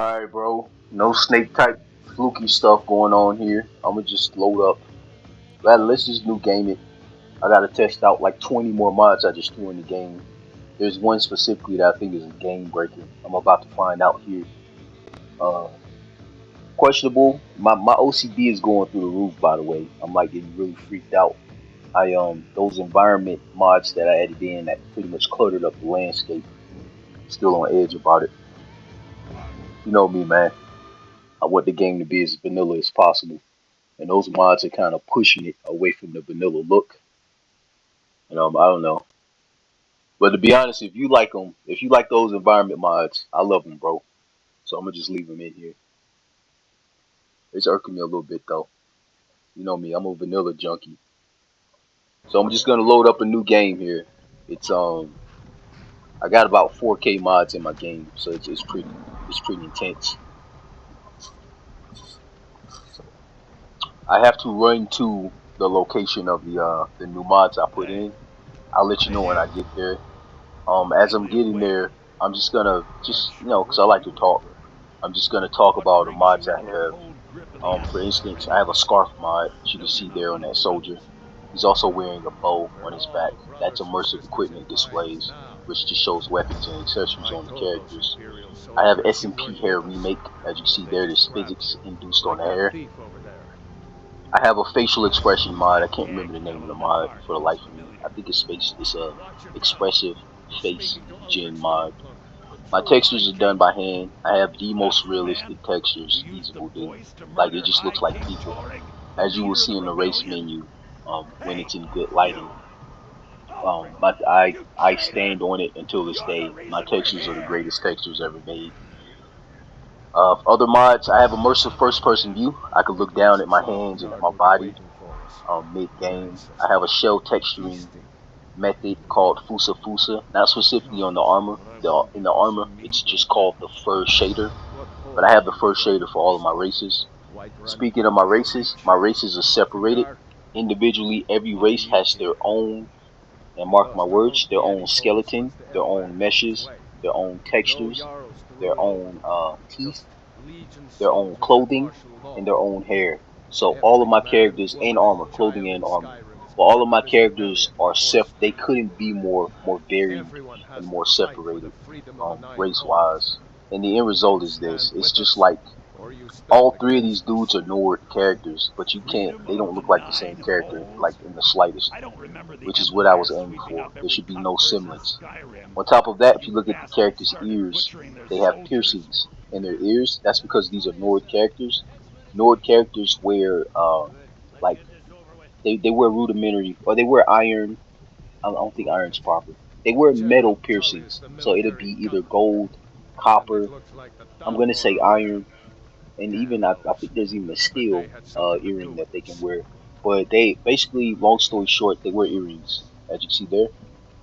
Alright, bro. No snake type fluky stuff going on here. I'ma just load up. Let's just new game it. I gotta test out like 20 more mods I just threw in the game. There's one specifically that I think is a game breaker. I'm about to find out here. Uh, Questionable. My OCD is going through the roof, by the way. I'm like getting really freaked out. Those environment mods that I added in that pretty much cluttered up the landscape. Still on edge about it. You know me, man. I want the game to be as vanilla as possible. And those mods are kind of pushing it away from the vanilla look. And I don't know. But to be honest, if you like them, if you like those environment mods, I love them, bro. So I'm gonna just leave them in here. It's irking me a little bit though. You know me, I'm a vanilla junkie. So I'm just gonna load up a new game here. It's I got about 4K mods in my game, so it's pretty intense. I have to run to the location of the new mods I put in. I'll let you know when I get there. As I'm getting there, I'm just gonna cause I like to talk. I'm just gonna talk about the mods I have. For instance, I have a scarf mod, as you can see there on that soldier. He's also wearing a bow on his back. That's immersive equipment displays, which just shows weapons and accessories on the characters. I have SMP hair remake, as you see there. There's physics induced on the hair. I have a facial expression mod. I can't remember the name of the mod for the life of me. I think it's a expressive face gen mod. My textures are done by hand. I have the most realistic textures feasible, dude. Like it just looks like people, as you will see in the race menu when it's in good lighting. I stand on it until this day. My textures are the greatest textures ever made. Other mods, I have immersive first-person view. I can look down at my hands and at my body mid-game. I have a shell texturing method called Fusa Fusa, not specifically on the armor. In the armor, it's just called the fur shader. But I have the fur shader for all of my races. Speaking of my races are separated. Individually, every race has their own, and mark my words, their own skeleton, their own meshes, their own textures, their own teeth, their own clothing, and their own hair. So all of my characters and armor, clothing and armor. But all of my characters are they couldn't be more varied and more separated race wise. And the end result is this. It's just like all three of these dudes are Nord characters, but they don't look like the same character, like in the slightest, which is what I was aiming for. There should be no semblance. On top of that, if you look at the characters' ears, they have piercings in their ears. That's because these are Nord characters. Nord characters wear like they wear rudimentary, or they wear iron. I don't think iron's proper. They wear metal piercings, so it'll be either gold, copper. I'm gonna say iron, and even I think there's even a steel earring that they can wear. But they basically, long story short, they wear earrings, as you see there,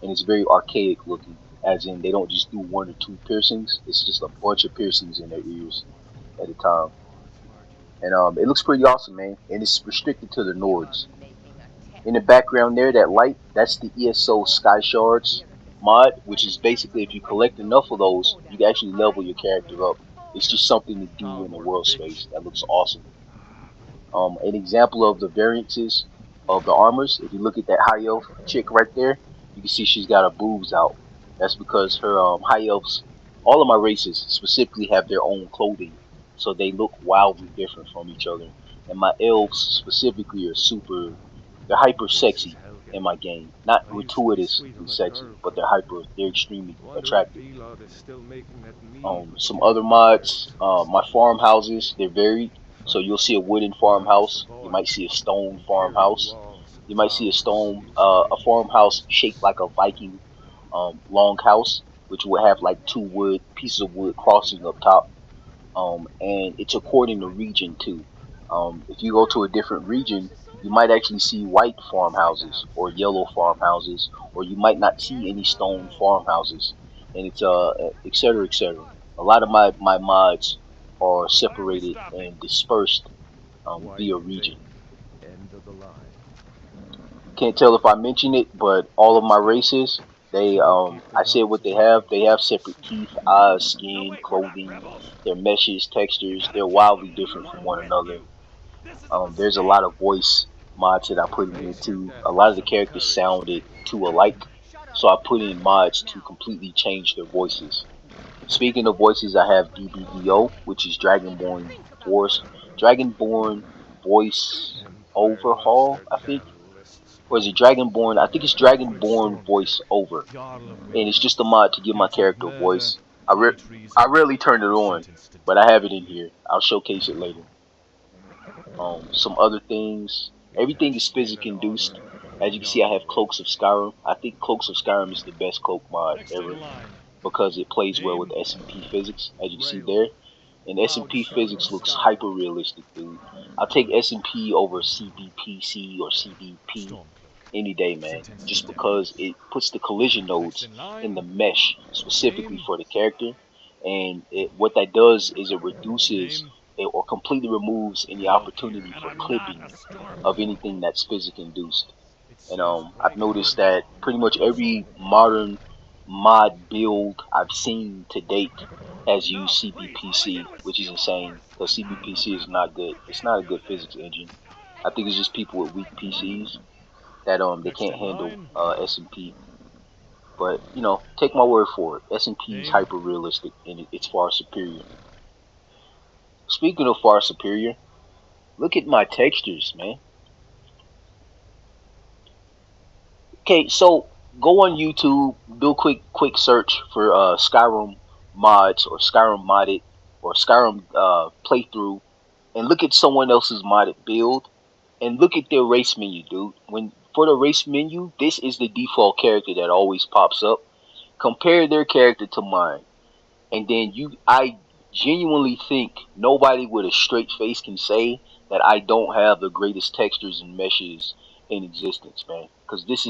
and it's very archaic looking. As in, they don't just do one or two piercings; it's just a bunch of piercings in their ears at a time. And it looks pretty awesome, man. And it's restricted to the Nords. In the background there, that light, that's the ESO Sky Shards mod, which is basically if you collect enough of those, you can actually level your character up. It's just something to do in the world space that looks awesome. An example of the variances of the armors, if you look at that high elf chick right there, you can see she's got her boobs out. That's because her high elves, all of my races specifically have their own clothing, so they look wildly different from each other. And my elves specifically they're hyper sexy in my game. Not gratuitously sexy, but they're extremely attractive. Some other mods, my farmhouses, they're varied. So you'll see a wooden farmhouse. You might see a stone farmhouse. You might see a farmhouse shaped like a Viking longhouse, which will have like two pieces of wood crossing up top. And it's according to region too. If you go to a different region, you might actually see white farmhouses or yellow farmhouses, or you might not see any stone farmhouses, and it's etc etc. A lot of my mods are separated and dispersed via region. Can't tell if I mentioned it, but all of my races I said what they have. They have separate teeth, eyes, skin, clothing, their meshes, textures. They're wildly different from one another. There's a lot of voice mods that I put in here too. A lot of the characters sounded too alike, so I put in mods to completely change their voices. Speaking of voices, I have DBVO, which is Dragonborn Voice Overhaul, I think, or is it Dragonborn? I think it's Dragonborn Voice Over, and it's just a mod to give my character a voice. I rarely turn it on, but I have it in here. I'll showcase it later. Some other things. Everything is physics induced. As you can see, I have Cloaks of Skyrim. I think Cloaks of Skyrim is the best cloak mod ever because it plays well with SMP physics, as you can see there. And SMP physics looks hyper realistic, dude. I'll take SMP over CBPC or CBP any day, man. Just because it puts the collision nodes in the mesh specifically for the character, and what that does is it reduces or completely removes any opportunity for clipping of anything that's physics induced. And I've noticed that pretty much every modern mod build I've seen to date has used CBPC, which is insane because CBPC is not good. It's not a good physics engine. I think it's just people with weak PCs that they can't handle SMP. But you know, take my word for it. SMP is hyper realistic and it's far superior. Speaking of far superior, look at my textures, man. Okay, so go on YouTube, do a quick search for Skyrim mods or Skyrim modded or Skyrim playthrough, and look at someone else's modded build, and look at their race menu, dude. When for the race menu, this is the default character that always pops up. Compare their character to mine, and then I genuinely think nobody with a straight face can say that I don't have the greatest textures and meshes in existence, man. Because this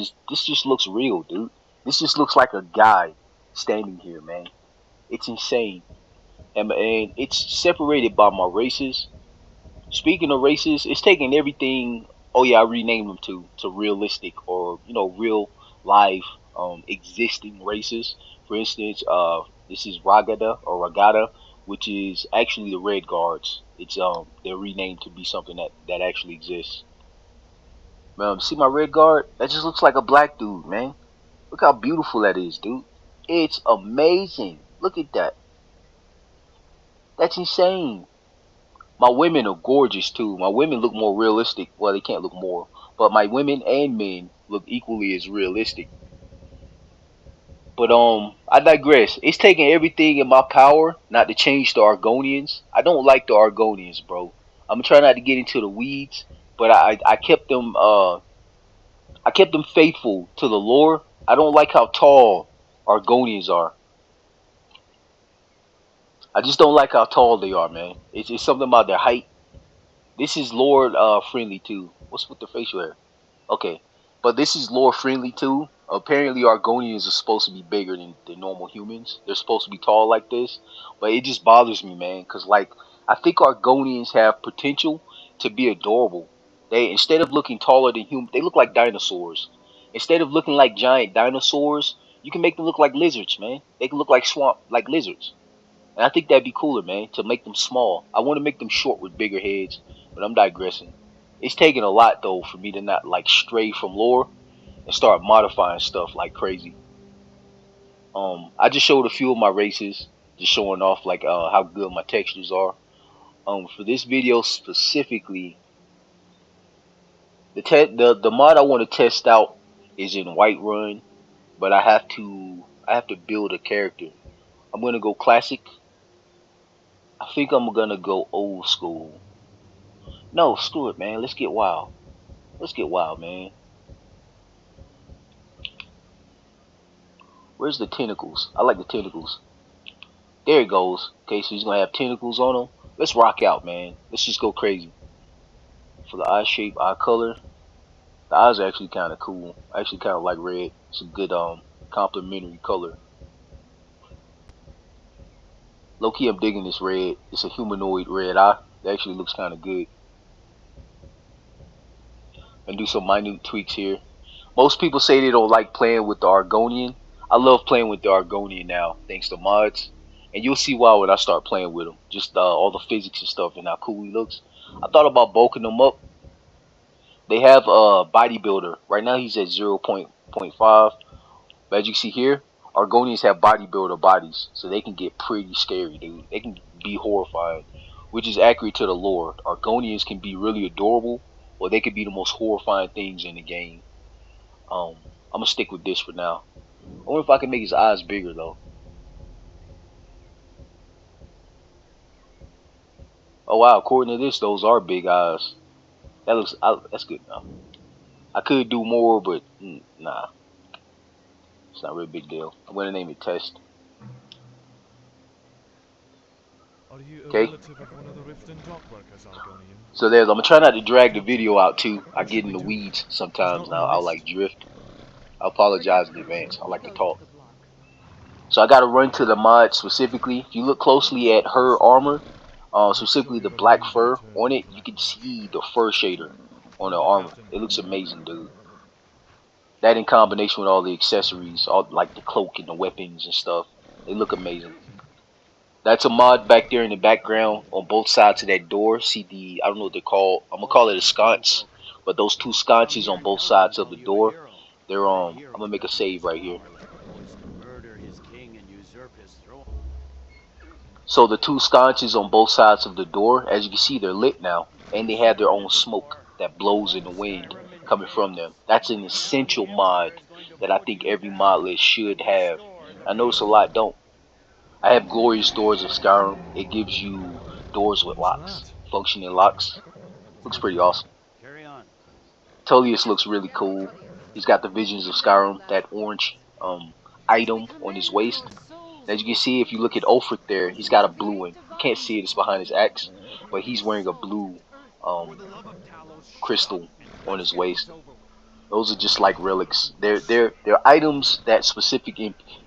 just looks real, dude. This just looks like a guy standing here, man. It's insane, and it's separated by my races. Speaking of races, it's taking everything. Oh yeah, I renamed them to realistic or real live existing races. For instance, this is Ragada, which is actually the Red Guards. It's they're renamed to be something that actually exists. See my Red Guard? That just looks like a black dude, man. Look how beautiful that is, dude. It's amazing. Look at that. That's insane. My women are gorgeous too. My women look more realistic. Well, they can't look more, but my women and men look equally as realistic. But I digress. It's taking everything in my power not to change the Argonians. I don't like the Argonians, bro. I'm gonna try not to get into the weeds, but I kept them faithful to the lore. I don't like how tall Argonians are. I just don't like how tall they are, man. It's something about their height. This is Lord friendly too. What's with the facial hair? Okay, but this is lore friendly too. Apparently, Argonians are supposed to be bigger than normal humans. They're supposed to be tall like this, but it just bothers me, man. Cause like I think Argonians have potential to be adorable. They instead of looking taller than humans, they look like dinosaurs. Instead of looking like giant dinosaurs, you can make them look like lizards, man. They can look like swamp like lizards. And I think that'd be cooler, man, to make them small. I want to make them short with bigger heads, but I'm digressing. It's taking a lot though for me to not like stray from lore and start modifying stuff like crazy. I just showed a few of my races, just showing off like how good my textures are. For this video specifically, the mod I want to test out is in Whiterun, but I have to build a character. I'm gonna go classic. I think I'm gonna go old school. No, screw it, man. Let's get wild. Let's get wild, man. Where's the tentacles? I like the tentacles. There it goes. Okay, so he's gonna have tentacles on him. Let's rock out, man. Let's just go crazy. For the eye shape, eye color, the eyes are actually kind of cool. I actually kind of like red. It's a good complementary color. Low key, I'm digging this red. It's a humanoid red eye. It actually looks kind of good. And do some minute tweaks here. Most people say they don't like playing with the Argonian. I love playing with the Argonian now, thanks to mods. And you'll see why when I start playing with him. Just all the physics and stuff and how cool he looks. I thought about bulking him up. They have a bodybuilder. Right now he's at 0.5. But as you see here, Argonians have bodybuilder bodies. So they can get pretty scary, dude. They can be horrifying. Which is accurate to the lore. Argonians can be really adorable, or they can be the most horrifying things in the game. I'm gonna stick with this for now. I wonder if I can make his eyes bigger though. Oh wow, according to this, those are big eyes. That's good enough. I could do more, but nah, it's not really a big deal. I'm gonna name it Test. Okay. So there's. I'm gonna try not to drag the video out too. I get in the weeds sometimes, and I'll like drift. I apologize in advance. I like to talk. So I gotta run to the mod specifically. If you look closely at her armor, specifically the black fur on it, you can see the fur shader on the armor. It looks amazing, dude. That in combination with all the accessories, all like the cloak and the weapons and stuff, they look amazing. That's a mod back there in the background on both sides of that door. See the, I don't know what they're called. I'm gonna call it a sconce, but those two sconces on both sides of the door, they're I'm gonna make a save right here. So the two sconces on both sides of the door, as you can see, they're lit now, and they have their own smoke that blows in the wind coming from them. That's an essential mod that I think every mod list should have. I notice a lot don't. I have Glorious Doors of Skyrim. It gives you doors with locks, functioning locks. Looks pretty awesome. Tullius looks really cool. He's got the Visions of Skyrim, that orange item on his waist. As you can see, if you look at Ulfric there, he's got a blue one. You can't see it, it's behind his axe, but he's wearing a blue crystal on his waist. Those are just like relics. They're items that specific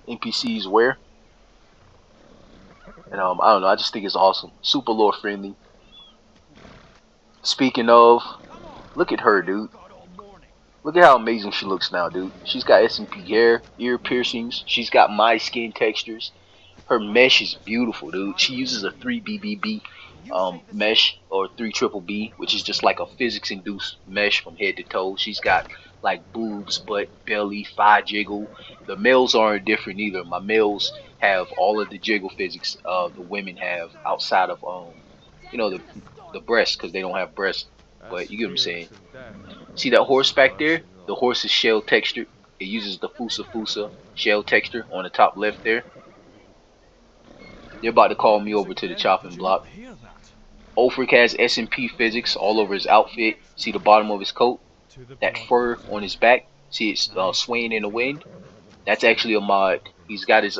NPCs wear. And I don't know, I just think it's awesome. Super lore friendly. Speaking of, look at her, dude. Look at how amazing she looks now, dude. She's got SMP hair, ear piercings. She's got my skin textures. Her mesh is beautiful, dude. She uses a 3BBB mesh or 3BBB, which is just like a physics-induced mesh from head to toe. She's got like boobs, butt, belly, thigh jiggle. The males aren't different either. My males have all of the jiggle physics the women have outside of you know, the breast, because they don't have breasts. But you get what I'm saying. See that horse back there? The horse is shell textured. It uses the Fusa shell texture on the top left there. They're about to call me over to the chopping block. Ulfric has SMP physics all over his outfit. See the bottom of his coat? That fur on his back? See it's swaying in the wind? That's actually a mod. He's got his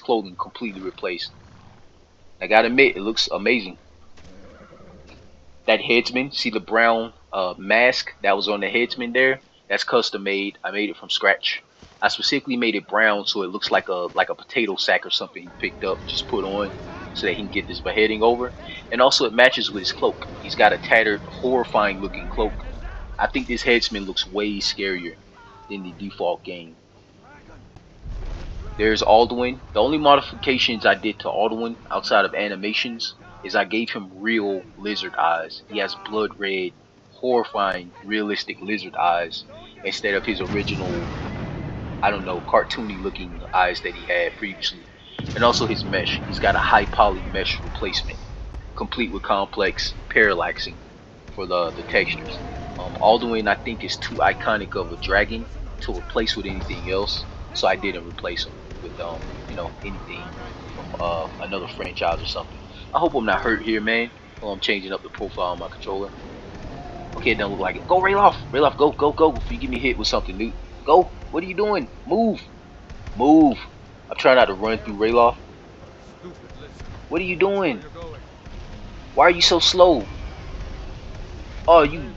clothing completely replaced. I gotta admit, it looks amazing. That headsman, see the brown mask that was on the headsman there? That's custom made. I made it from scratch. I specifically made it brown so it looks like a potato sack or something he picked up, just put on so that he can get this beheading over. And also it matches with his cloak. He's got a tattered, horrifying looking cloak. I think this headsman looks way scarier than the default game. There's Alduin. The only modifications I did to Alduin outside of animations is I gave him real lizard eyes. He has blood red, horrifying, realistic lizard eyes instead of his original, I don't know, cartoony looking eyes that he had previously. And also his mesh. He's got a high poly mesh replacement, complete with complex parallaxing for the textures. Alduin I think is too iconic of a dragon to replace with anything else, so I didn't replace him with you know, anything from another franchise or something. I hope I'm not hurt here, man. Oh, I'm changing up the profile on my controller. Okay, it doesn't look like it. Go, Rayloff! Rayloff, go, go, go! Before you get me hit with something, dude. Go! What are you doing? Move! Move! I'm trying not to run through Rayloff. What are you doing? Why are you so slow? Oh, you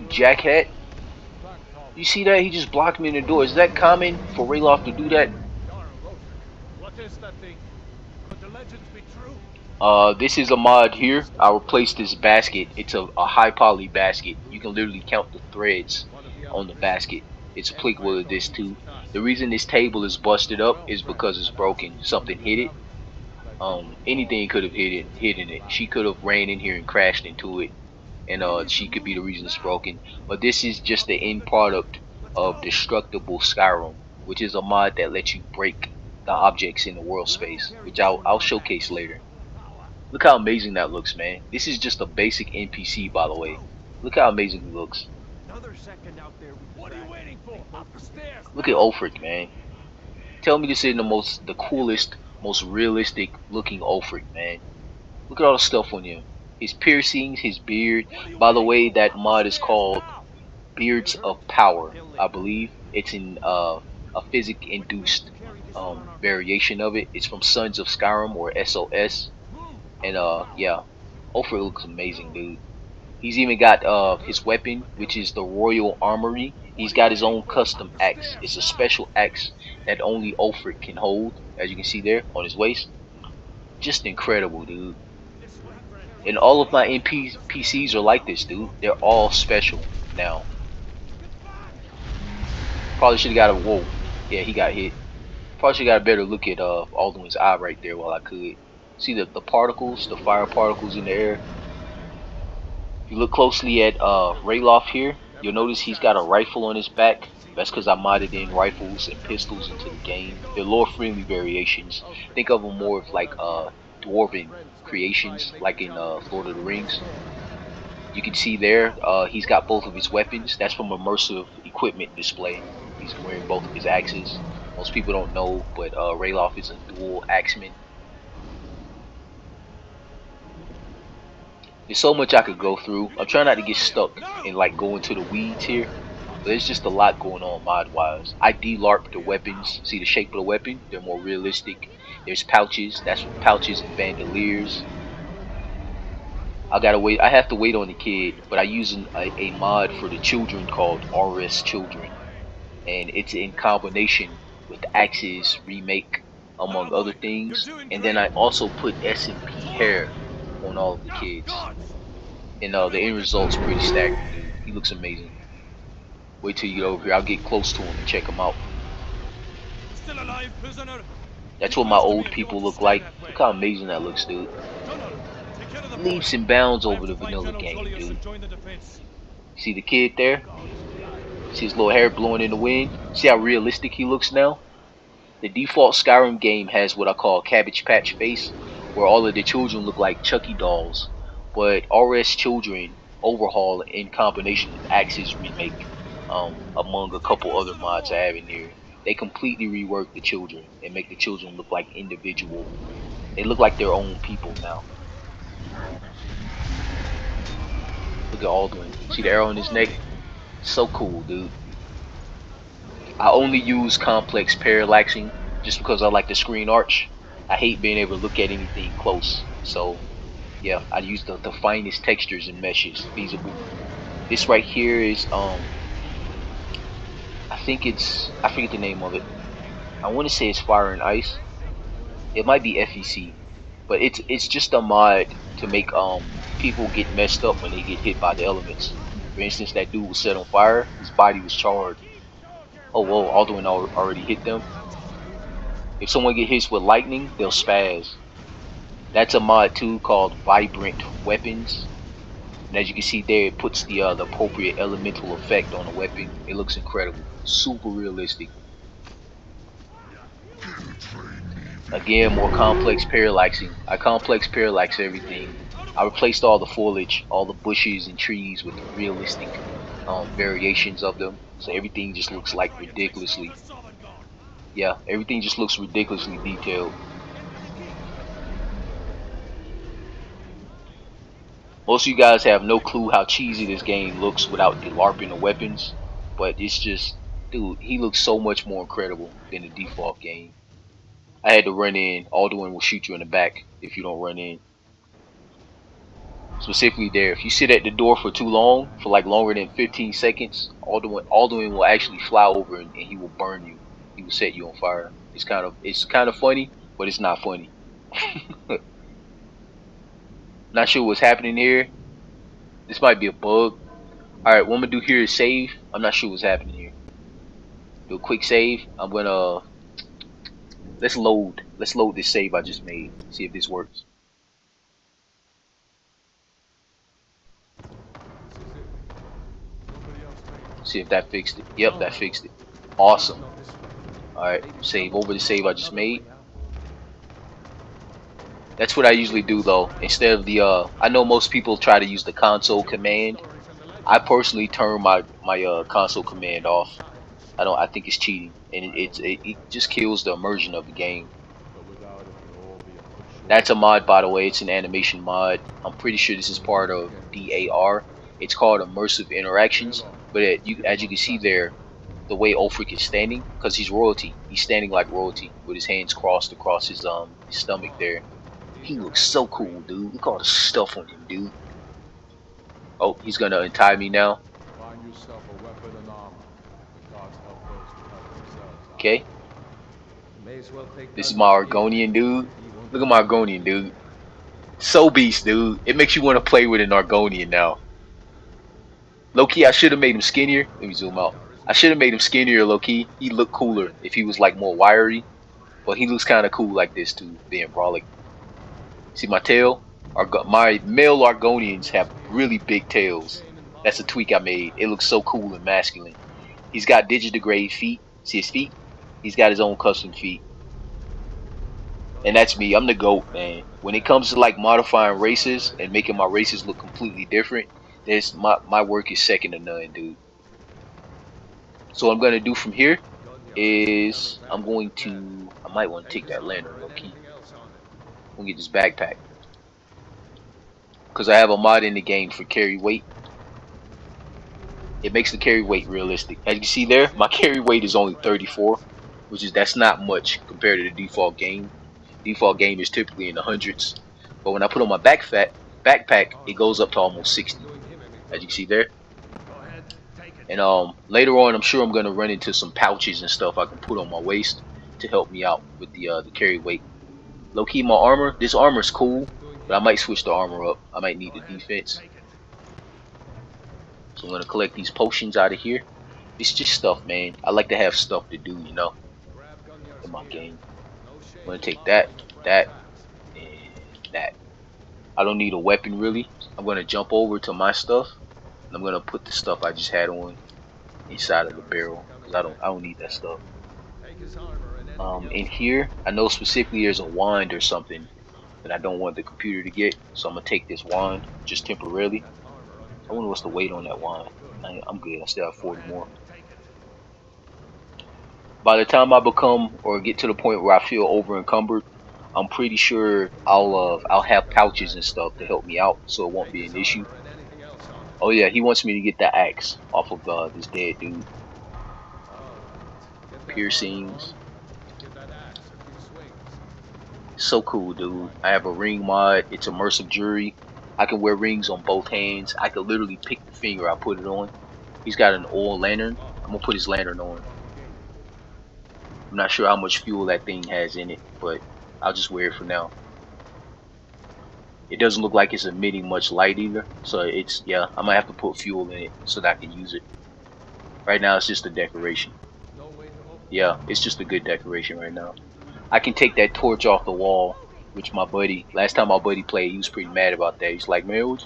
jackhat! You see that? He just blocked me in the door. Is that common for Rayloff to do that? This is a mod here. I replaced this basket. It's a high poly basket. You can literally count the threads on the basket. it's applicable to this too. The reason this table is busted up is because it's broken. Something hit it. Anything could have hidden it. She could have ran in here and crashed into it, and she could be the reason it's broken. But this is just the end product of Destructible Skyrim, which is a mod that lets you break the objects in the world space, which I'll showcase later. Look how amazing that looks, man. This is just a basic NPC, by the way. Look how amazing he looks. What are you waiting for? Up the stairs. Look at Ulfric, man. Tell me this isn't the coolest, most realistic looking Ulfric, man. Look at all the stuff on him. His piercings, his beard. By the way, that mod is called Beards of Power, I believe. It's in a physic induced variation of it. It's from Sons of Skyrim or SOS. And yeah, Ulfric looks amazing, dude. He's even got his weapon, which is the Royal Armory. He's got his own custom axe. It's a special axe that only Ulfric can hold, as you can see there on his waist. Just incredible, dude. And all of my NPCs are like this, dude. They're all special now. Probably should have got a whoa. Yeah, he got hit. Probably should have got a better look at Alduin's eye right there while I could. See the particles, the fire particles in the air. If you look closely at Rayloff here, you'll notice he's got a rifle on his back. That's because I modded in rifles and pistols into the game. They're lore friendly variations. Think of them more of like dwarven creations, like in Lord of the Rings. You can see there, he's got both of his weapons. That's from immersive equipment display. He's wearing both of his axes. Most people don't know, but Rayloff is a dual axeman. There's so much I could go through. I'm trying not to get stuck and like go into the weeds here. But there's just a lot going on mod wise. I de-larped the weapons. See the shape of the weapon? They're more realistic. There's pouches. That's pouches and bandoliers. I have to wait on the kid, but I use a mod for the children called RS Children, and it's in combination with the Axis remake, among other things. And then I also put S&P hair on all of the kids, and the end result's pretty staggering, dude. He looks amazing. Wait till you get over here. I'll get close to him and check him out. Still alive, prisoner. That's what my old people look like. Look how amazing that looks, dude. Leaps and bounds over the vanilla game, dude. See the kid there? See his little hair blowing in the wind? See how realistic he looks now? The default Skyrim game has what I call Cabbage Patch Face, where all of the children look like Chucky dolls. But RS Children overhaul in combination with Axis remake, among a couple other mods I have in here. They completely rework the children and make the children look like individual. They look like their own people now. Look at Alduin. See the arrow in his neck? So cool, dude. I only use complex parallaxing just because I like the screen arch. I hate being able to look at anything close. So yeah, I use the finest textures and meshes feasible. This right here is I forget the name of it. I want to say it's Fire and Ice. It might be FEC, but it's just a mod to make people get messed up when they get hit by the elements. For instance, that dude was set on fire. His body was charred. Oh whoa, Alduin already hit them. If someone get hit with lightning, they'll spaz. That's a mod too called Vibrant Weapons. And as you can see there, it puts the appropriate elemental effect on the weapon. It looks incredible. Super realistic. Again, more complex parallaxing. I complex parallax everything. I replaced all the foliage, all the bushes and trees with realistic variations of them. So everything just looks like ridiculously. Yeah, everything just looks ridiculously detailed. Most of you guys have no clue how cheesy this game looks without the LARPing the weapons. But it's just, dude, he looks so much more incredible than the default game. I had to run in. Alduin will shoot you in the back if you don't run in. Specifically there, if you sit at the door for too long, for like longer than 15 seconds, Alduin will actually fly over and he will burn you. He will set you on fire. It's kind of funny, but it's not funny. Not sure what's happening here. This might be a bug. Alright, what I'm gonna do here is save. I'm not sure what's happening here. Do a quick save. I'm gonna let's load this save I just made. See if this works. This is it. Nobody else made it. See if that fixed it. Yep, No, that no. fixed it. Awesome. Not this way. Alright, Maybe save someone over the can save find I just another way made. out. That's what I usually do though. Instead of the I know most people try to use the console command. I personally turn my console command off. I think it's cheating and it just kills the immersion of the game. But without it, we'll all be a foot short That's of a mod, freedom. by the way. It's an animation mod. I'm pretty sure this is part of DAR. It's called immersive interactions. But as you can see there, the way Ulfric is standing, because he's royalty. He's standing like royalty with his hands crossed across his stomach there. He looks so cool, dude. Look at all the stuff on him, dude. Oh, he's gonna untie me now. Find yourself a weapon and armor. The gods help those who help themselves. Okay, May as well take this is my guns and gear. Argonian dude. He won't Look at my find Argonian you. dude. So beast, dude. It makes you want to play with an Argonian now. Low key, I should have made him skinnier. Let me zoom out. I should have made him skinnier, low key. He'd look cooler if he was like more wiry. But he looks kind of cool like this too, being brolic. See my tail? My male Argonians have really big tails. That's a tweak I made. It looks so cool and masculine. He's got digidegrade feet. See his feet? He's got his own custom feet. And that's me. I'm the GOAT, man. When it comes to like modifying races and making my races look completely different, there's my work is second to none, dude. So what I'm gonna do from here is I might want to take that lantern low key. I'm gonna get this backpack because I have a mod in the game for carry weight. It makes the carry weight realistic. As you can see there, my carry weight is only 34, that's not much compared to the default game. Default game is typically in the hundreds, but when I put on my backpack, it goes up to almost 60. As you can see there. And later on, I'm sure I'm gonna run into some pouches and stuff I can put on my waist to help me out with the carry weight. Low key, my armor. This armor is cool, but I might switch the armor up. I might need the defense. So I'm gonna collect these potions out of here. It's just stuff, man. I like to have stuff to do, you know, in my game. I'm gonna take that, and that. I don't need a weapon really. I'm gonna jump over to my stuff, and I'm gonna put the stuff I just had on inside of the barrel because I don't need that stuff. In here, I know specifically there's a wand or something that I don't want the computer to get, so I'm gonna take this wand just temporarily. I wonder what's the weight on that wand. I'm good. I still have 40 more. By the time I become or get to the point where I feel over encumbered, I'm pretty sure I'll have pouches and stuff to help me out, so it won't be an issue. Oh yeah, he wants me to get the axe off of this dead dude. Piercings. So cool, dude. I have a ring mod. It's immersive jewelry. I can wear rings on both hands. I can literally pick the finger I put it on. He's got an oil lantern. I'm gonna put his lantern on. I'm not sure how much fuel that thing has in it, but I'll just wear it for now. It doesn't look like it's emitting much light either, so yeah, I might have to put fuel in it so that I can use it. Right now it's just a decoration. Yeah, it's just a good decoration right now. I can take that torch off the wall, which last time my buddy played, he was pretty mad about that. He's like, man,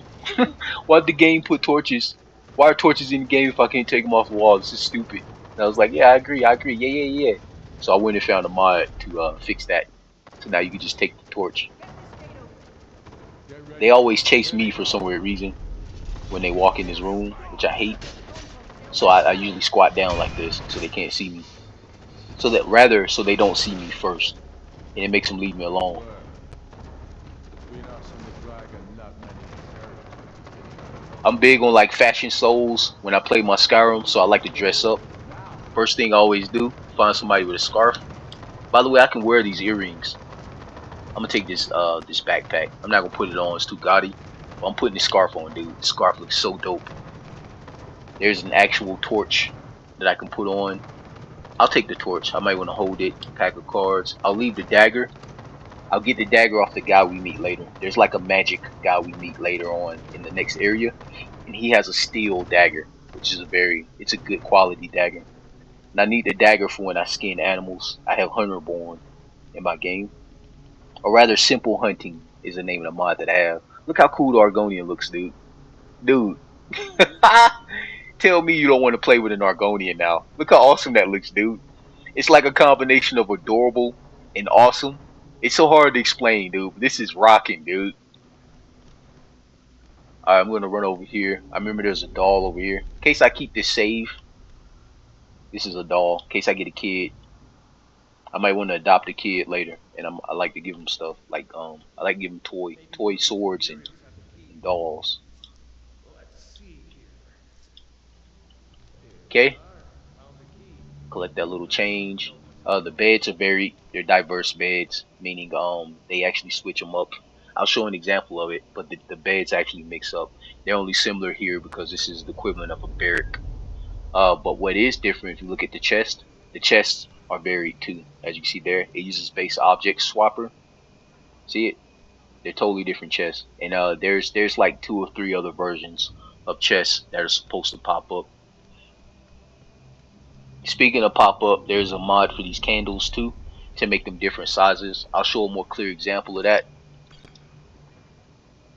why'd the game put torches? Why are torches in the game if I can't take them off the wall? This is stupid. And I was like, yeah, I agree, yeah. So I went and found a mod to fix that. So now you can just take the torch. They always chase me for some weird reason when they walk in this room, which I hate. So I usually squat down like this so they can't see me. So they don't see me first. And it makes them leave me alone. I'm big on like fashion souls when I play my Skyrim, so I like to dress up. First thing I always do, find somebody with a scarf. By the way, I can wear these earrings. I'm gonna take this backpack. I'm not gonna put it on, it's too gaudy. But I'm putting this scarf on, dude. The scarf looks so dope. There's an actual torch that I can put on. I'll take the torch. I might want to hold it, pack of cards. I'll leave the dagger. I'll get the dagger off the guy we meet later. There's like a magic guy we meet later on in the next area, and he has a steel dagger, which is it's a good quality dagger. And I need the dagger for when I skin animals. I have Hunterborn in my game. Or rather, Simple Hunting is the name of the mod that I have. Look how cool the Argonian looks, dude. Dude. Tell me you don't want to play with an Argonian now. Look how awesome that looks, dude. It's like a combination of adorable and awesome. It's so hard to explain, dude. But this is rocking, dude. Alright, I'm gonna run over here. I remember there's a doll over here. In case I keep this save, this is a doll. In case I get a kid, I might want to adopt a kid later, and I like to give him stuff like I like to give him toy swords and dolls. Okay, collect that little change. The beds are varied. They're diverse beds, meaning they actually switch them up. I'll show an example of it, but the beds actually mix up. They're only similar here because this is the equivalent of a barrack. But what is different, if you look at the chests are varied too. As you can see there, it uses base object swapper. See it? They're totally different chests. And there's like 2 or 3 other versions of chests that are supposed to pop up. Speaking of pop up, there's a mod for these candles too to make them different sizes. I'll show a more clear example of that.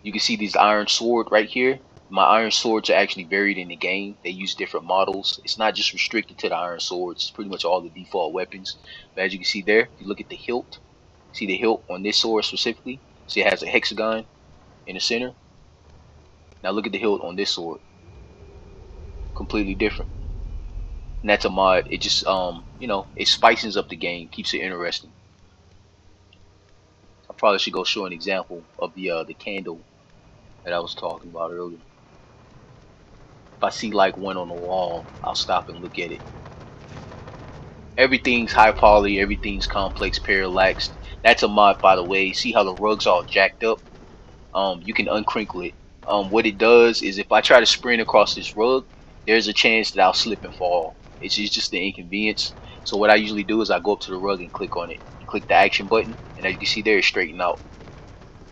You can see this iron sword right here. My iron swords are actually varied in the game. They use different models. It's not just restricted to the iron swords. It's pretty much all the default weapons. But as you can see there, if you look at the hilt, see the hilt on this sword specifically. See it has a hexagon in the center. Now look at the hilt on this sword. Completely different. And that's a mod. It just it spices up the game, keeps it interesting. I probably should go show an example of the candle that I was talking about earlier. If I see like one on the wall, I'll stop and look at it. Everything's high poly, everything's complex parallaxed. That's a mod, by the way. See how the rug's all jacked up? You can uncrinkle it. What it does is if I try to sprint across this rug, there's a chance that I'll slip and fall. It's just the inconvenience. So what I usually do is I go up to the rug and click on it. Click the action button, and as you can see there, it's straightened out.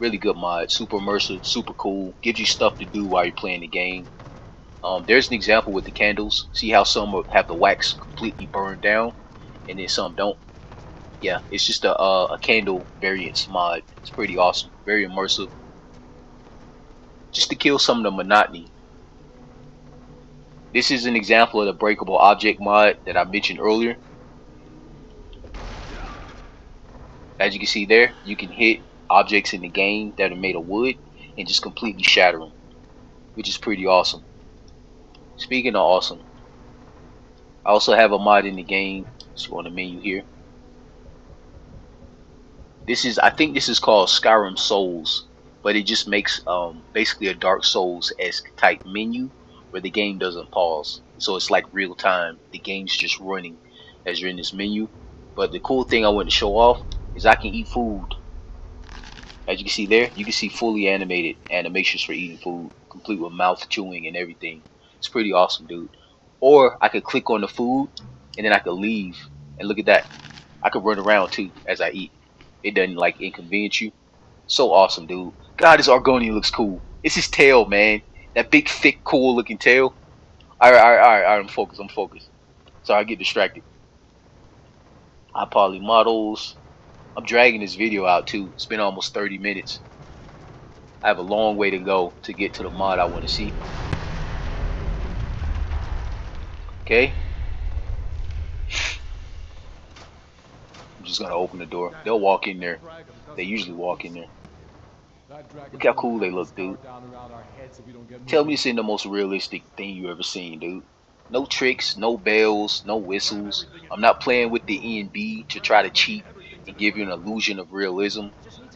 Really good mod. Super immersive, super cool. Gives you stuff to do while you're playing the game. There's an example with the candles. See how some have the wax completely burned down, and then some don't. Yeah, it's just a candle variance mod. It's pretty awesome. Very immersive. Just to kill some of the monotony. This is an example of the breakable object mod that I mentioned earlier. As you can see there, you can hit objects in the game that are made of wood and just completely shatter them, which is pretty awesome. Speaking of awesome, I also have a mod in the game. Let's go on the menu here. I think this is called Skyrim Souls, but it just makes basically a Dark Souls-esque type menu where the game doesn't pause. So it's like real time. The game's just running as you're in this menu. But the cool thing I want to show off is I can eat food. As you can see there, you can see fully animated animations for eating food, complete with mouth chewing and everything. It's pretty awesome, dude. Or I could click on the food and then I could leave. And look at that. I could run around too as I eat. It doesn't like inconvenience you. So awesome, dude. God, this Argonian looks cool. It's his tail, man. That big, thick, cool looking tail. Alright, I'm focused, I'm focused. Sorry, I get distracted. High poly models. I'm dragging this video out too. It's been almost 30 minutes. I have a long way to go to get to the mod I want to see. Okay. I'm just gonna open the door. They'll walk in there. They usually walk in there. Look how cool they look, dude. Tell me it's in the most realistic thing you ever seen, dude. No tricks, no bells, no whistles. I'm not playing with the E&B to try to cheat and give you an illusion of realism.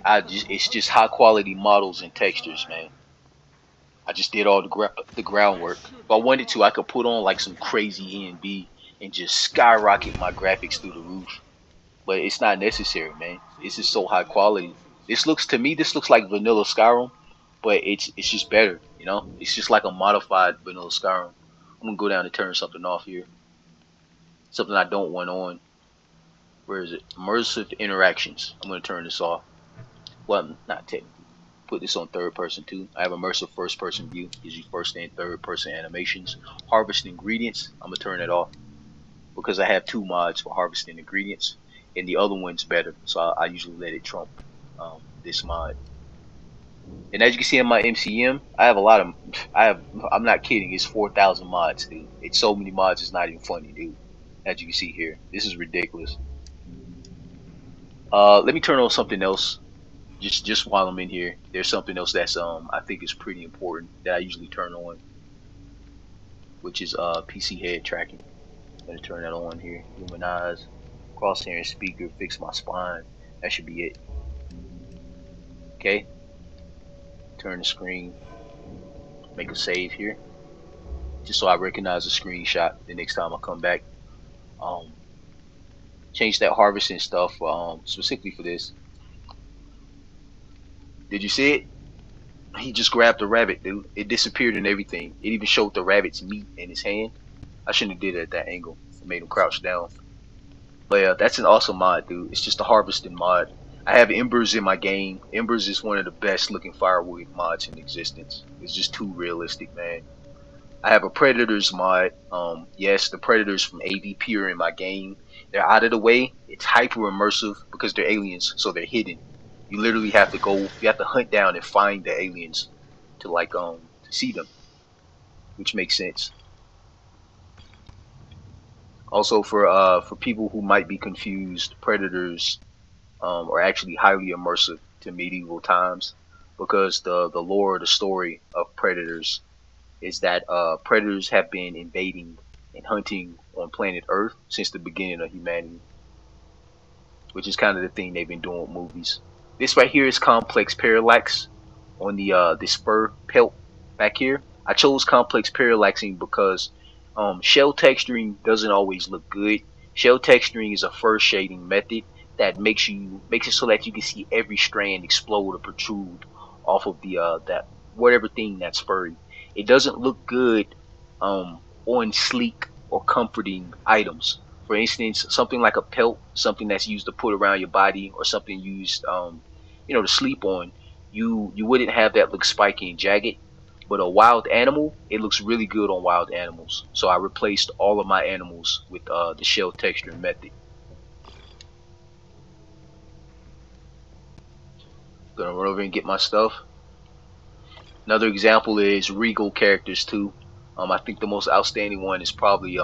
It's just high quality models and textures, man. I just did all the groundwork. If I wanted to, I could put on like some crazy E&B and just skyrocket my graphics through the roof. But it's not necessary, man. This is so high quality. This looks like vanilla Skyrim, but it's just better, you know? It's just like a modified vanilla Skyrim. I'm gonna go down and turn something off here. Something I don't want on. Where is it? Immersive interactions. I'm gonna turn this off. Well, not technically. Put this on third person too. I have immersive first person view. Gives you first and third person animations. Harvest ingredients. I'm gonna turn it off. because I have two mods for harvesting ingredients, and the other one's better, so I usually let it trump this mod. And as you can see in my MCM, I have a lot of, I have, I'm not kidding, it's 4,000 mods, dude. It's so many mods, it's not even funny, dude. As you can see here, this is ridiculous. Let me turn on something else. Just while I'm in here, there's something else that's I think is pretty important that I usually turn on, which is PC head tracking. I'm gonna turn that on here. Luminize, crosshair and speaker, fix my spine. That should be it. Okay. Turn the screen. Make a save here, just so I recognize the screenshot the next time I come back. Um, change that harvesting stuff specifically for this. Did you see it? He just grabbed the rabbit, dude. It disappeared and everything. It even showed the rabbit's meat in his hand. I shouldn't have did it at that angle. It made him crouch down. But yeah, that's an awesome mod, dude. It's just a harvesting mod. I have Embers in my game. Embers is one of the best looking firewood mods in existence. It's just too realistic, man. I have a Predators mod. Yes, the Predators from AVP are in my game. They're out of the way. It's hyper immersive because they're aliens, so they're hidden. You literally have to go. You have to hunt down and find the aliens to to see them, which makes sense. Also, for people who might be confused, Predators are actually highly immersive to medieval times because the lore, the story of Predators is that predators have been invading and hunting on planet Earth since the beginning of humanity, which is kind of the thing they've been doing with movies. This right here is complex parallax on the spur pelt back here. I chose complex parallaxing because shell texturing doesn't always look good. Shell texturing is a fur shading method that makes it so that you can see every strand explode or protrude off of the that whatever thing that's furry. It doesn't look good on sleek or comforting items. For instance, something like a pelt, something that's used to put around your body, or something used, to sleep on. You wouldn't have that look spiky and jagged. But a wild animal, it looks really good on wild animals. So I replaced all of my animals with the shell texture method. Gonna run over and get my stuff. Another example is regal characters too. I think the most outstanding one is probably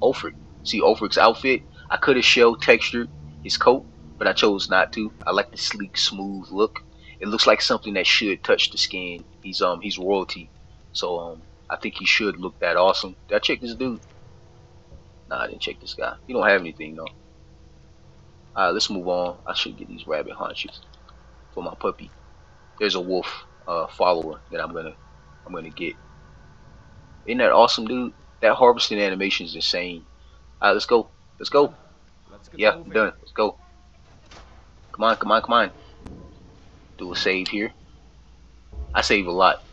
Ulfric. See Ulfric's outfit? I could have shell textured his coat, but I chose not to. I like the sleek, smooth look. It looks like something that should touch the skin. He's royalty, so I think he should look that awesome. Did I check this dude? Nah, I didn't check this guy. He don't have anything though. Alright, let's move on. I should get these rabbit haunches for my puppy. There's a wolf follower that I'm gonna get. Isn't that awesome, dude? That harvesting animation is insane. Alright, let's go. Let's go. Let's get Yeah, I'm moving. done. Let's go. Come on, come on, come on. Do a save here. I save a lot.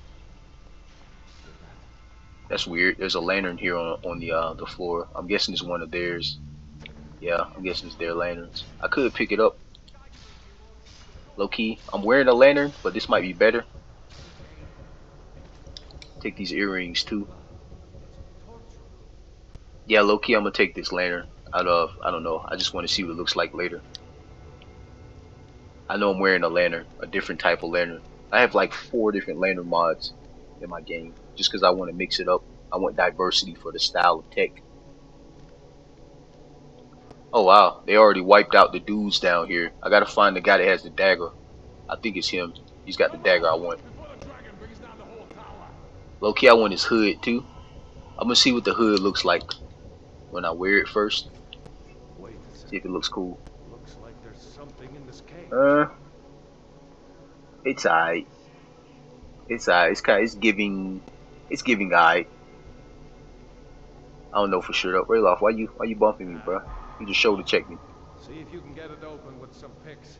That's weird. There's a lantern here on the floor. I'm guessing it's one of theirs. Yeah, I'm guessing it's their lanterns. I could pick it up. Low key. I'm wearing a lantern, but this might be better. Take these earrings too. Yeah, low key, I'm gonna take this lantern out of, I don't know. I just want to see what it looks like later. I know I'm wearing a lantern, a different type of lantern. I have like 4 different lantern mods in my game, just because I want to mix it up. I want diversity for the style of tech. Oh wow, they already wiped out the dudes down here. I gotta find the guy that has the dagger. I think it's him. He's got the dagger I want. Low key, I want his hood too. I'm gonna see what the hood looks like when I wear it first. Wait a See if second. it looks cool. Looks like there's something in this cage. Uh, it's alright. It's alright. It's giving alright. I don't know for sure though. Rayloff, why you bumping me, bro? You just shoulder check me. See if you can get it open with some picks.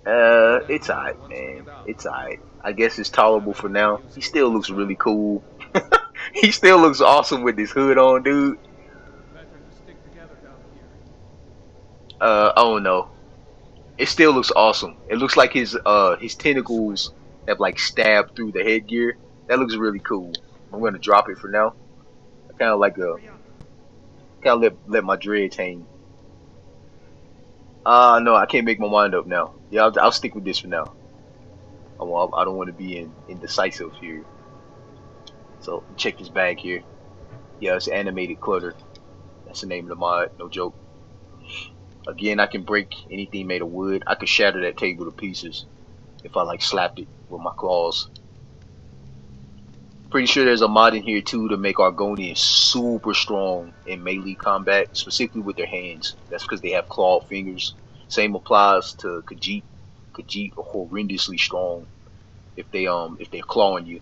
It's alright, man. It's alright. I guess it's tolerable for now. He still looks really cool. He still looks awesome with his hood on, dude. Better to stick together down here. I don't know. It still looks awesome. It looks like his tentacles have like stabbed through the headgear. That looks really cool. I'm gonna drop it for now. I Gotta let my dreads hang. No, I can't make my mind up now. Yeah, I'll stick with this for now. I don't want to be indecisive here. So check this bag here. Yeah, it's animated clutter. That's the name of the mod. No joke. Again, I can break anything made of wood. I could shatter that table to pieces if I like slapped it with my claws. Pretty sure there's a mod in here too to make Argonians super strong in melee combat, specifically with their hands. That's because they have clawed fingers. Same applies to Khajiit. Khajiit are horrendously strong if they're clawing you.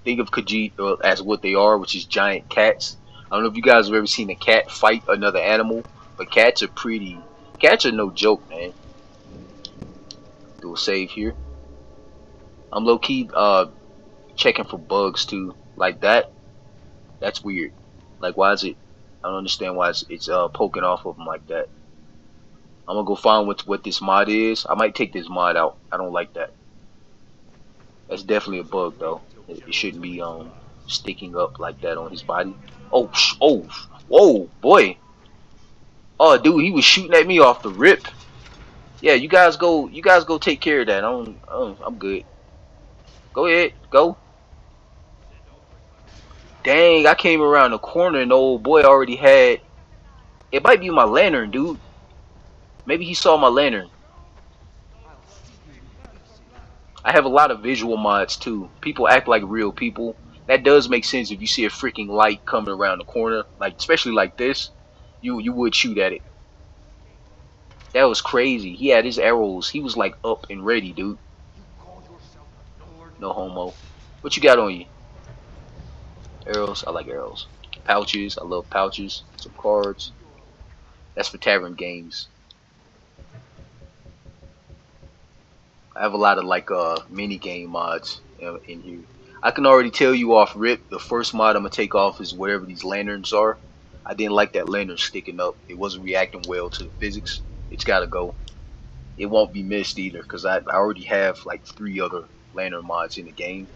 Think of Khajiit as what they are, which is giant cats. I don't know if you guys have ever seen a cat fight another animal, but cats are no joke, man. Do a save here. I'm low key checking for bugs too, like that. That's weird. Like, why is it? I don't understand why it's poking off of them like that. I'm gonna go find what this mod is. I might take this mod out. I don't like that. That's definitely a bug though. It shouldn't be sticking up like that on his body. Oh, oh, whoa, boy. Oh, dude, he was shooting at me off the rip. Yeah, you guys go. You guys go take care of that. I'm good. Go ahead, go. Dang, I came around the corner and the old boy already had. It might be my lantern, dude. Maybe he saw my lantern. I have a lot of visual mods too. People act like real people. That does make sense if you see a freaking light coming around the corner, like especially like this, you would shoot at it. That was crazy. He had his arrows. He was like up and ready, dude. No homo. What you got on you? Arrows. I like arrows. Pouches. I love pouches. Some cards. That's for tavern games. I have a lot of like mini game mods in here. I can already tell you off rip, the first mod I'm gonna take off is whatever these lanterns are. I didn't like that lantern sticking up. It wasn't reacting well to the physics. It's gotta go. It won't be missed either because I already have like 3 other lantern mods in the game,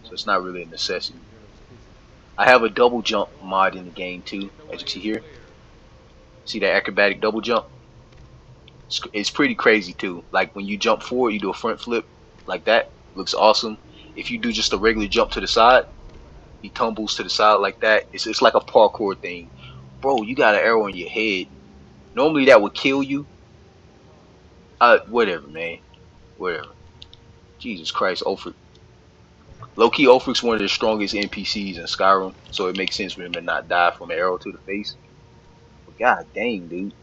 so it's not really a necessity. I have a double jump mod in the game too, as you see here. See that acrobatic double jump? It's pretty crazy too. Like when you jump forward, you do a front flip like that. Looks awesome. If you do just a regular jump to the side, he tumbles to the side like that. It's like a parkour thing. Bro, you got an arrow in your head. Normally that would kill you. Whatever, man. Whatever. Jesus Christ, Ulfric. Low-key, Ulfric's one of the strongest NPCs in Skyrim, so it makes sense for him to not die from an arrow to the face. But god dang, dude.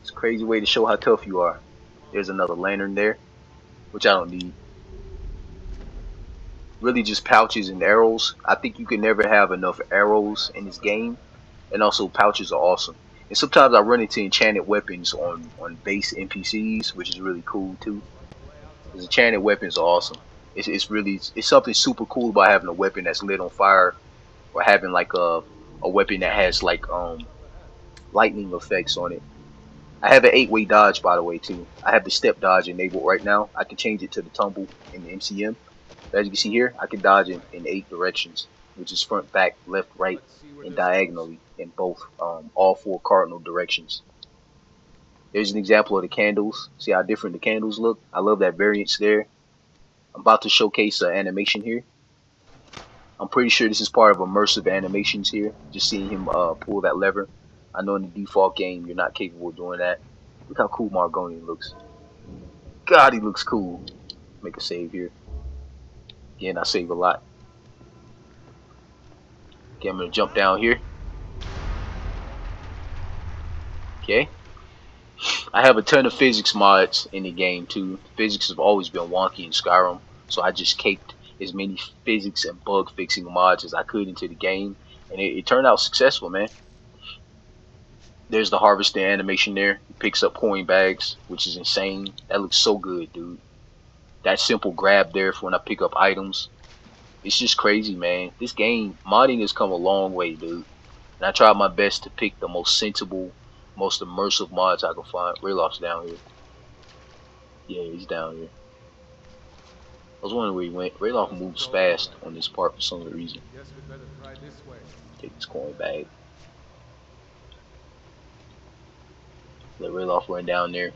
It's a crazy way to show how tough you are. There's another lantern there, which I don't need. Really just pouches and arrows. I think you can never have enough arrows in this game, and also pouches are awesome. And sometimes I run into enchanted weapons on base NPCs, which is really cool too. Because enchanted weapons are awesome. It's something super cool about having a weapon that's lit on fire, or having like a weapon that has like lightning effects on it. I have an 8-way dodge by the way too. I have the step dodge enabled right now. I can change it to the tumble in the MCM. As you can see here, I can dodge in 8 directions, which is front, back, left, right, and diagonally in both all 4 cardinal directions. There's an example of the candles. See how different the candles look? I love that variance there. I'm about to showcase an animation here. I'm pretty sure this is part of immersive animations here. Just seeing him pull that lever. I know in the default game you're not capable of doing that. Look how cool Margonian looks. God, he looks cool. Make a save here. Again, I save a lot. Okay, I'm gonna jump down here. Okay. I have a ton of physics mods in the game too. Physics have always been wonky in Skyrim, so I just caked as many physics and bug fixing mods as I could into the game, and it turned out successful, man. There's the harvesting animation there. He picks up coin bags, which is insane. That looks so good, dude. That simple grab there for when I pick up items. It's just crazy, man. This game, modding has come a long way, dude. And I tried my best to pick the most sensible, most immersive mods I could find. Raylof's down here. Yeah, he's down here. I was wondering where he went. Rayloff moves fast on this part for some reason. Guess we better try this way. Take this coin bag. Let Rayloff run down there.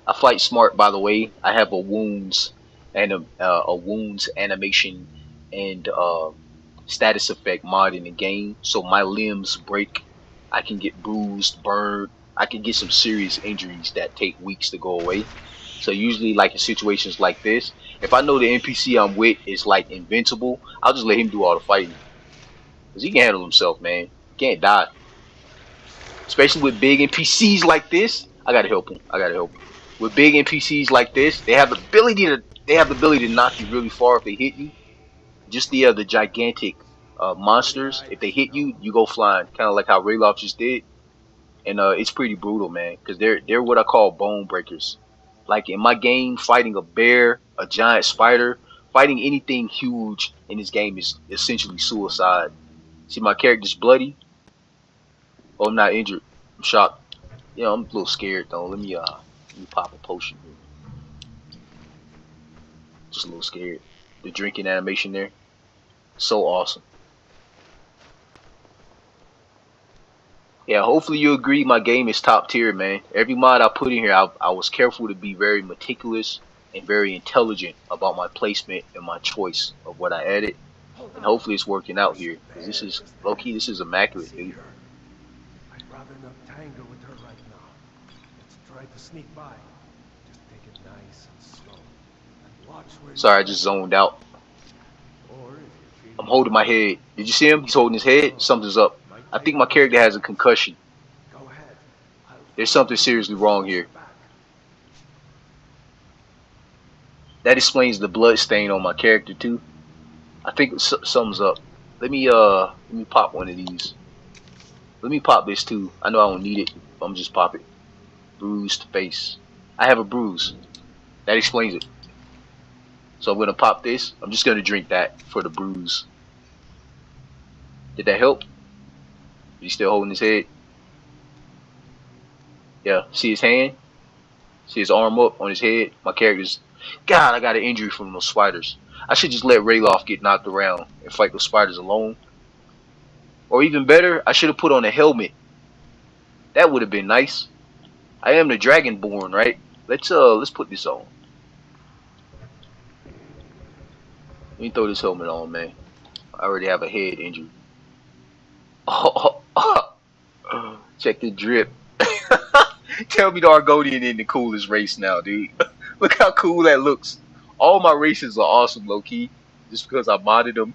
I fight smart, by the way. I have a wounds and a wounds animation and status effect mod in the game, so my limbs break. I can get bruised, burned. I can get some serious injuries that take weeks to go away. So usually, like in situations like this, if I know the NPC I'm with is like invincible, I'll just let him do all the fighting, cause he can handle himself, man. He can't die, especially with big NPCs like this. I gotta help him. I gotta help him. With big NPCs like this, they have the ability to knock you really far if they hit you. Just the gigantic monsters, if they hit you, you go flying, kind of like how Rayloff just did. And it's pretty brutal, man, because they're what I call bone breakers. Like in my game, fighting a bear, a giant spider, fighting anything huge in this game is essentially suicide. See, my character's bloody. Oh, I'm not injured. I'm shocked. Yeah, I'm a little scared though. Let me pop a potion here. Just a little scared. The drinking animation there, so awesome. Yeah, hopefully you agree my game is top tier, man. Every mod I put in here, I was careful to be very meticulous and very intelligent about my placement and my choice of what I added. And hopefully it's working out here, because this is low-key, this is immaculate, dude. I'd rather not tangle with her right now. Let's try to sneak by. Just take it nice and slow. And watch where you Sorry, I step. just zoned out. Or if you're I'm feeling holding my brave, head. Did you see him? He's holding his head. Something's up. might I take think my a little character has a time. concussion. Go ahead. I'll There's follow something you seriously to wrong force her here. back. That explains the blood stain on my character too. I think something's up. Let me pop one of these. Let me pop this too. I know I don't need it, but I'm just pop it. Bruised face. I have a bruise. That explains it. So I'm gonna pop this. I'm just gonna drink that for the bruise. Did that help? He's still holding his head. Yeah. See his hand? See his arm up on his head? My character's. God, I got an injury from those spiders. I should just let Rayloff get knocked around and fight those spiders alone. Or even better, I should have put on a helmet. That would have been nice. I am the Dragonborn, right? Let's put this on. Let me throw this helmet on, man. I already have a head injury. Oh, check the drip. Tell me the Argonian in the coolest race now, dude. Look how cool that looks. All my races are awesome, low key. Just because I modded them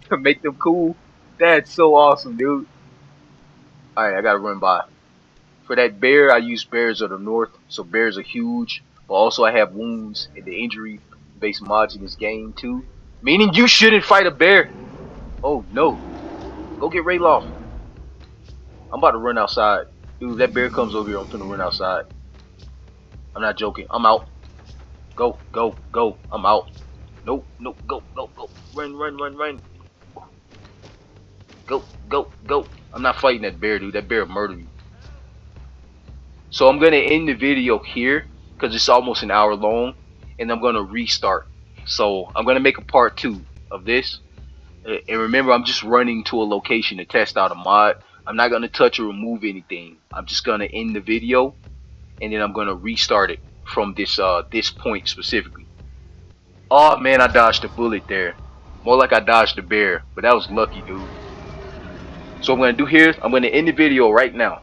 to make them cool. That's so awesome, dude. Alright, I gotta run by. For that bear, I use bears of the north, so bears are huge. But also I have wounds in the injury based mods in this game too. Meaning you shouldn't fight a bear. Oh no. Go get Rayloff. I'm about to run outside. Dude, if that bear comes over here, I'm finna run outside. I'm not joking. I'm out. Go, go, go. I'm out. Nope, nope, go, go, go. Run, run, run, run. Go, go, go. I'm not fighting that bear, dude. That bear will murder me. So I'm gonna end the video here because it's almost an hour long, and I'm gonna restart. So I'm gonna make a part 2 of this. And remember, I'm just running to a location to test out a mod. I'm not gonna touch or remove anything. I'm just gonna end the video, and then I'm gonna restart it from this point specifically. Oh man, I dodged a bullet there. More like I dodged a bear, but that was lucky, dude. So what I'm gonna do here, I'm gonna end the video right now.